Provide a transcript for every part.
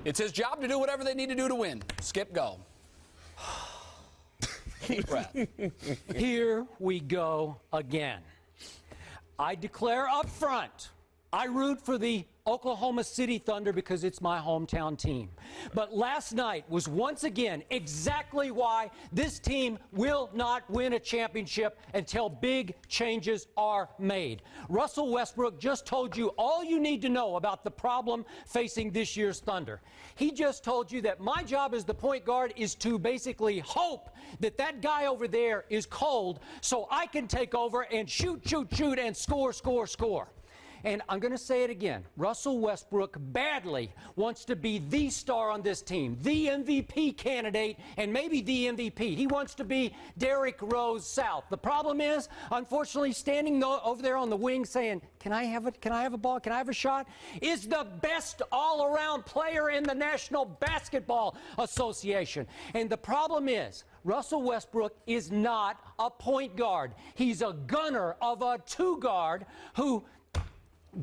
It's his job to do whatever they need to do to win. Skip, go. Deep breath. Here we go again. I declare up front, I root for the Oklahoma City Thunder because it's my hometown team. But last night was once again exactly why this team will not win a championship until big changes are made. Russell Westbrook just told you all you need to know about the problem facing this year's Thunder. He just told you that my job as the point guard is to basically hope that that guy over there is cold so I can take over and shoot, and score. And I'm going to say it again. Russell Westbrook badly wants to be the star on this team, the MVP candidate, and maybe the MVP. He wants to be Derrick Rose South. The problem is, unfortunately, standing over there on the wing saying, can I have a ball? Can I have a shot? Is the best all-around player in the National Basketball Association. And the problem is, Russell Westbrook is not a point guard. He's a gunner of a two-guard who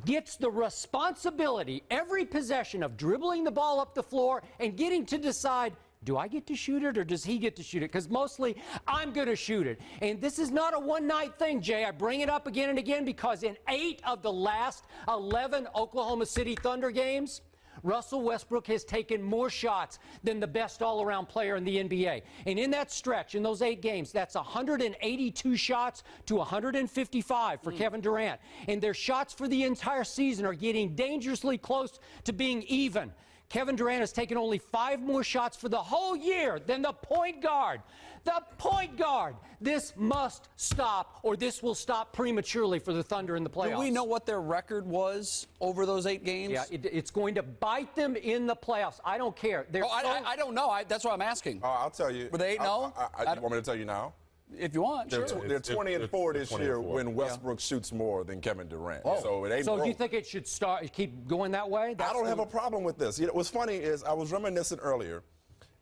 gets the responsibility every possession of dribbling the ball up the floor and getting to decide, do I get to shoot it or does he get to shoot it? Because mostly I'm going to shoot it. And this is not a one-night thing, Jay. I bring it up again and again because in 8 of the last 11 Oklahoma City Thunder games, Russell Westbrook has taken more shots than the best all-around player in the NBA. And in that stretch, in those 8 games, that's 182 shots to 155 for Kevin Durant. And their shots for the entire season are getting dangerously close to being even. Kevin Durant has taken only 5 more shots for the whole year than the point guard. The point guard. This must stop, or this will stop prematurely for the Thunder in the playoffs. Do we know what their record was over those 8 games? Yeah, it's going to bite them in the playoffs. I don't care. I don't know. That's what I'm asking. I'll tell you. Were they 8-0? You want me to tell you now? If you want, sure. They're 20-4 this year when Westbrook shoots more than Kevin Durant. Oh. So it ain't So broke. you think it should keep going that way? I don't have a problem with this. You know, what's funny is I was reminiscing earlier,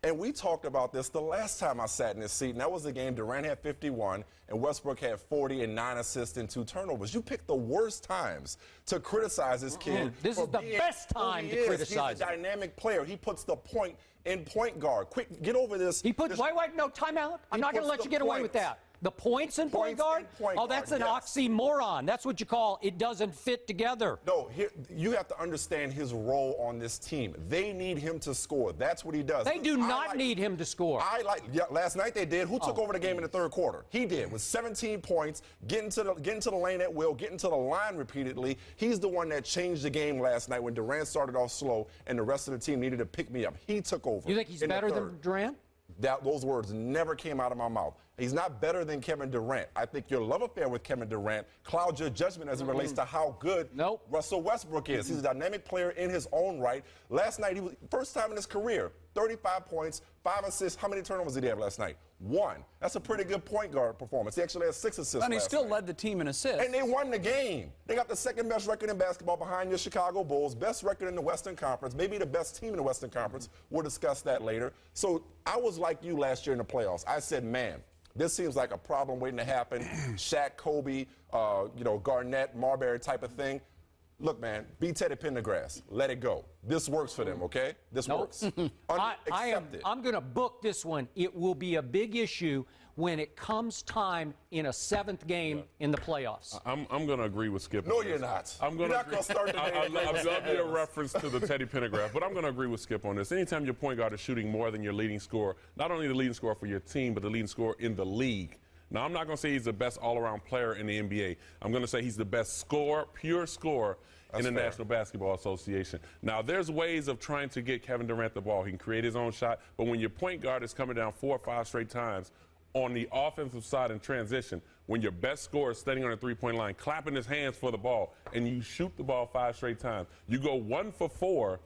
and we talked about this the last time I sat in this seat, and that was the game Durant had 51 and Westbrook had 40 and 9 assists and 2 turnovers. You picked the worst times to criticize this kid. This is the best time to criticize He's a dynamic player. He puts the point in point guard. Quick, get over this. He puts, wait, no, timeout. I'm not going to let you get away with that. The points in point guard? Oh, that's an oxymoron. That's what you call it doesn't fit together. No, you have to understand his role on this team. They need him to score. That's what he does. They do not need him to score. Last night they did. Who took over the game in the third quarter? He did, with 17 points, getting to the lane at will, getting to the line repeatedly. He's the one that changed the game last night when Durant started off slow and the rest of the team needed to pick me up. He took over. You think he's better than Durant? Those words never came out of my mouth. He's not better than Kevin Durant. I think your love affair with Kevin Durant clouds your judgment as it relates to how good Russell Westbrook is. He's a dynamic player in his own right. Last night, he was first time in his career, 35 points, 5 assists. How many turnovers did he have last night? 1. That's a pretty good point guard performance. He actually had 6 assists. And he still led the team in assists. And they won the game. They got the second best record in basketball behind your Chicago Bulls, best record in the Western Conference, maybe the best team in the Western Conference. We'll discuss that later. So I was like you last year in the playoffs. I said, man, this seems like a problem waiting to happen. Shaq, Kobe, Garnett, Marbury type of thing. Look, man, be Teddy Pendergrass. Let it go. This works for them, okay? This works. I'm going to book this one. It will be a big issue when it comes time in a 7th game in the playoffs. I'm going to agree with Skip. No, you're not. You're not going to start the game. I love your reference to the Teddy Pendergrass, but I'm going to agree with Skip on this. Anytime your point guard is shooting more than your leading scorer, not only the leading scorer for your team, but the leading scorer in the league. Now, I'm not going to say he's the best all-around player in the NBA. I'm going to say he's the best scorer, pure scorer, in the National Basketball Association. Now, there's ways of trying to get Kevin Durant the ball. He can create his own shot, but when your point guard is coming down 4 or 5 straight times on the offensive side in transition, when your best scorer is standing on the three-point line, clapping his hands for the ball, and you shoot the ball 5 straight times, you go 1 for 4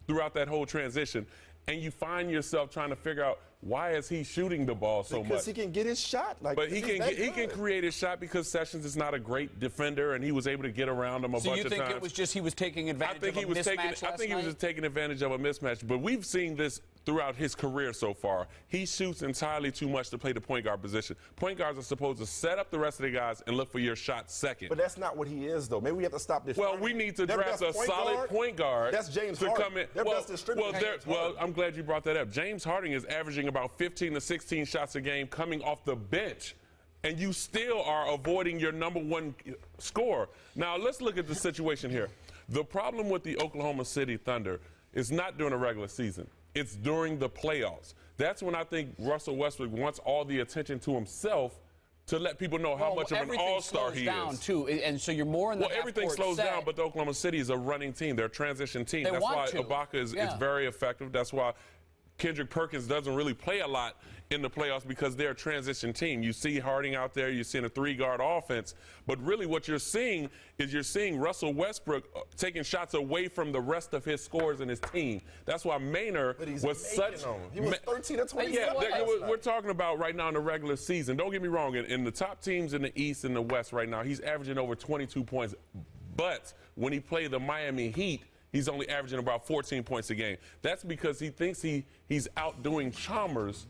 throughout that whole transition, and you find yourself trying to figure out, why is he shooting the ball so much? Because he can get his shot. Like, But he can create his shot because Sessions is not a great defender, and he was able to get around him a bunch of times. So you think it was just he was taking advantage of a mismatch last night? I think he was just taking advantage of a mismatch. But we've seen this throughout his career so far. He shoots entirely too much to play the point guard position. Point guards are supposed to set up the rest of the guys and look for your shot second. But that's not what he is, though. Maybe we have to stop this. Well, we need to draft a solid point guard. That's James to Harden. come in. Their best distributor is James Harden. I'm glad you brought that up. James Harden is averaging about 15 to 16 shots a game coming off the bench, and you still are avoiding your number one scorer. Now, let's look at the situation here. The problem with the Oklahoma City Thunder is not during the regular season. It's during the playoffs. That's when I think Russell Westbrook wants all the attention to himself to let people know how much of an all-star he down is. Too, and so you're more in the everything slows down, but the Oklahoma City is a running team. They're a transition team. They That's want why to. Ibaka is very effective. That's why Kendrick Perkins doesn't really play a lot in the playoffs because they're a transition team. You see Harding out there, you're seeing a three-guard offense, but really what you're seeing is Russell Westbrook taking shots away from the rest of his scorers and his team. That's why Maynard was such. He was 13 to 27. Yeah, we're talking about right now in the regular season. Don't get me wrong. In the top teams in the East and the West right now, he's averaging over 22 points. But when he played the Miami Heat, he's only averaging about 14 points a game. That's because he thinks he's outdoing Chalmers,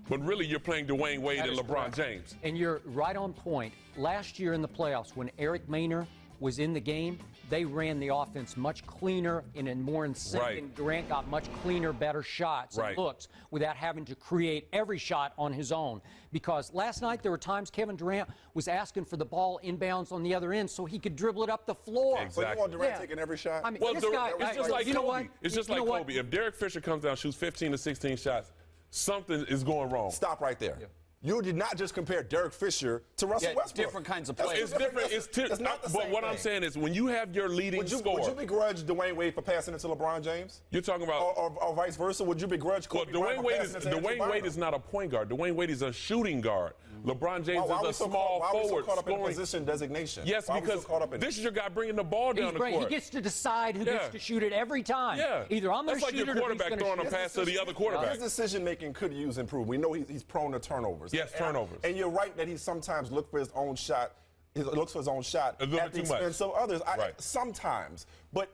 but really you're playing Dwayne Wade and LeBron James. And you're right on point. Last year in the playoffs, when Eric Maynard was in the game, they ran the offense much cleaner and in more in sync. Right. And Durant got much cleaner, better shots and looks without having to create every shot on his own. Because last night there were times Kevin Durant was asking for the ball inbounds on the other end so he could dribble it up the floor. Exactly. So you want Durant taking every shot? I mean, Well, this guy, it's just like you know Kobe. what? It's just You like know what? Kobe. If Derek Fisher comes down, shoots 15 to 16 shots, something is going wrong. Stop right there. You did not just compare Derek Fisher to Russell Westbrook. Different kinds of players. It's It's different. different. It's not the But same what I'm thing. saying is when you have your leading scorer. Would you begrudge Dwayne Wade for passing it to LeBron James? You're talking about. Or vice versa? Would you begrudge Well, Kobe Bryant for passing it to Andrew Dwayne Wade Bynum? is not a point guard. Dwayne Wade is a shooting guard. LeBron James Why are we is a so small why are we so forward caught up in scoring. position designation? Yes, Why are we because so caught up in this is your guy bringing the ball down the court. He gets to decide who gets to shoot it every time. Yeah. Either I'm going That's to like shoot your it or he's quarterback going to throwing a shoot it. pass to the other quarterback. His decision making could use improvement. We know he's prone to turnovers. Yes, turnovers. And you're right that he sometimes looks for his own shot. He looks for his own shot A little at the too much. expense of others. Right. Sometimes, but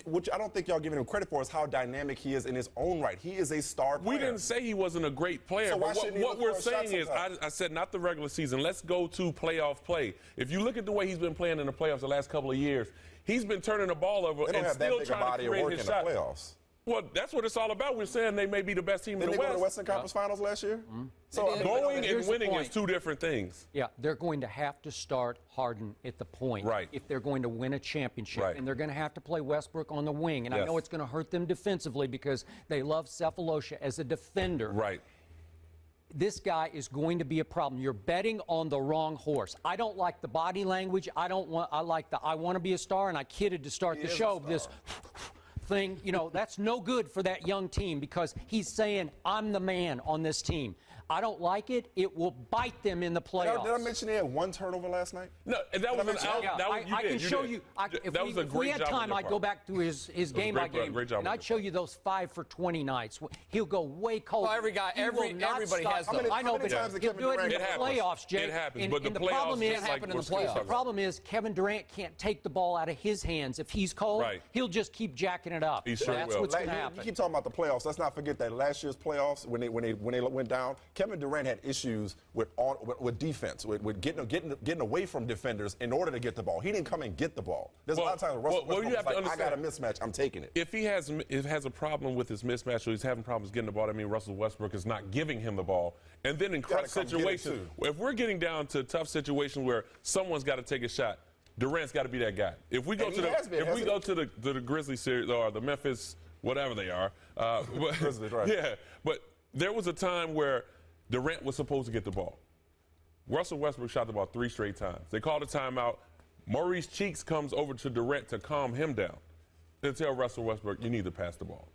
which I don't think y'all giving him credit for is how dynamic he is in his own right. He is a star player. We didn't say he wasn't a great player, So why but shouldn't he what look we're for a shot saying is, sometimes? I said not the regular season. Let's go to playoff play. If you look at the way he's been playing in the playoffs the last couple of years, he's been turning the ball over They don't and have that still big a trying body to of create work in his the shot. playoffs. Well, that's what it's all about. We're saying they may be the best team Didn't in they the go to the West. Western Conference Finals last year? So Going and Here's the winning point. is two different things. Yeah, they're going to have to start Harden at the point Right. if they're going to win a championship. Right. And they're going to have to play Westbrook on the wing. And I Yes. know it's going to hurt them defensively because they love Cephalosha as a defender. Right. This guy is going to be a problem. You're betting on the wrong horse. I don't like the body language. I want to be a star, and I kidded to start the is a show. star. This thing, that's no good for that young team because he's saying, I'm the man on this team. I don't like it. It will bite them in the playoffs. Did I mention he had one turnover last night? No, that was an out. Yeah, That was, you I did, can you show did. you. That was a If we great had job on time, your I'd go part. back to his game by game, great job and on I'd your show you those 5 for 20 nights. He'll go way cold. Well, every guy- He will every- not everybody stop. has those. I know, How many but times did he'll Kevin do it in Durant the get It happens. playoffs, Jay. It happens, And- but the and playoffs problem just is, like happen in we're the still playoffs. talking the about. problem is Kevin Durant can't take the ball out of his hands. If he's cold, Right. he'll just keep jacking it up. He sure That's will. what's going to You happen. keep talking about the playoffs. Let's not forget that last year's playoffs, when they went down, Kevin Durant had issues with defense, with getting away from defenders in order to get the ball. He didn't come and get the ball. There's a lot of times Russell well, you Westbrook have to was like, I got a understand. mismatch, I'm taking it. If he has a problem with his mismatch or he's having problems getting the ball, I mean Russell Westbrook is not giving him the ball. And then in crunch come get it, situations, if we're getting down to tough situations where someone's got to take a shot, Durant's got to be that guy. If we go And to he has been, the if we go hasn't to the Grizzlies series or the Memphis whatever they are, Grizzlies, right. Yeah, but there was a time where Durant was supposed to get the ball. Russell Westbrook shot the ball 3 straight times. They called a timeout. Maurice Cheeks comes over to Durant to calm him down. They tell Russell Westbrook, you need to pass the ball.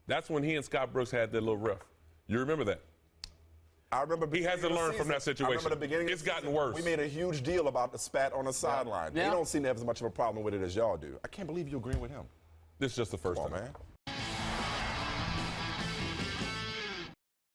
That's when he and Scott Brooks had their little riff. You remember that? I remember He hasn't learned from that situation. I remember the beginning It's of the gotten season, worse. We made a huge deal about the spat on the sideline. Yeah. They don't seem to have as much of a problem with it as y'all do. I can't believe you agree with him. This is just the first Come on, time. man.